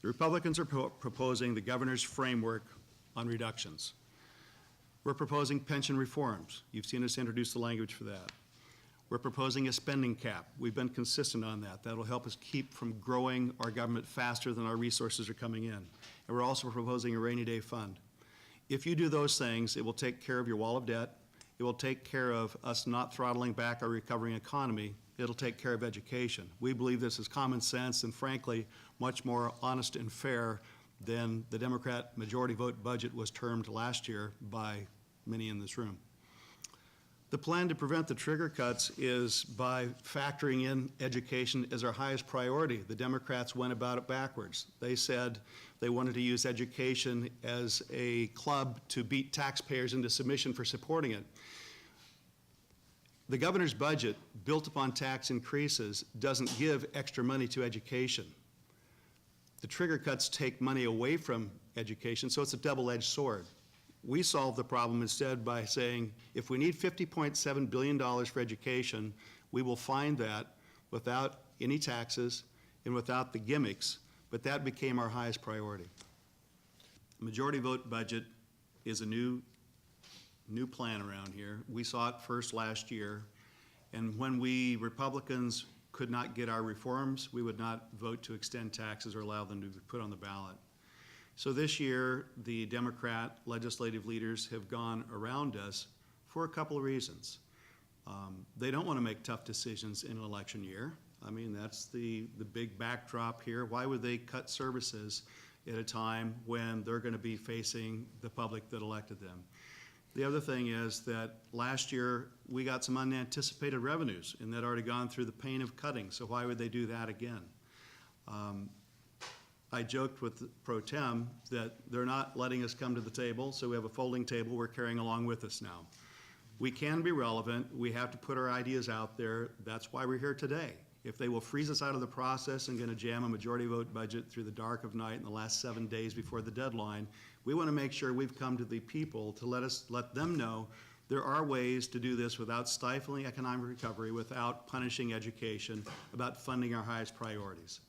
The Republicans are proposing the governor's framework on reductions. We're proposing pension reforms. You've seen us introduce the language for that. We're proposing a spending cap. We've been consistent on that. That'll help us keep from growing our government faster than our resources are coming in. And we're also proposing a rainy day fund. If you do those things, it will take care of your wall of debt. It will take care of us not throttling back our recovering economy. It'll take care of education. We believe this is common sense and, frankly, much more honest and fair than the Democrat majority vote budget was termed last year by many in this room. The plan to prevent the trigger cuts is by factoring in education as our highest priority. The Democrats went about it backwards. They said they wanted to use education as a club to beat taxpayers into submission for supporting it. The governor's budget, built upon tax increases, doesn't give extra money to education. The trigger cuts take money away from education, so it's a double-edged sword. We solve the problem instead by saying, if we need $50.7 billion for education, we will find that without any taxes and without the gimmicks, but that became our highest priority. The majority vote budget is a new plan around here. We saw it first last year, and when we Republicans could not get our reforms, we would not vote to extend taxes or allow them to be put on the ballot. So this year, the Democrat legislative leaders have gone around us for a couple of reasons. They don't want to make tough decisions in an election year. I mean, that's the big backdrop here. Why would they cut services at a time when they're going to be facing the public that elected them? The other thing is that last year we got some unanticipated revenues, and they'd already gone through the pain of cutting, so why would they do that again? I joked with Pro Tem that they're not letting us come to the table, so we have a folding table we're carrying along with us now. We can be relevant. We have to put our ideas out there. That's why we're here today. If they will freeze us out of the process and going to jam a majority vote budget through the dark of night in the last 7 days before the deadline, we want to make sure we've come to the people to let them know there are ways to do this without stifling economic recovery, without punishing education, about funding our highest priorities.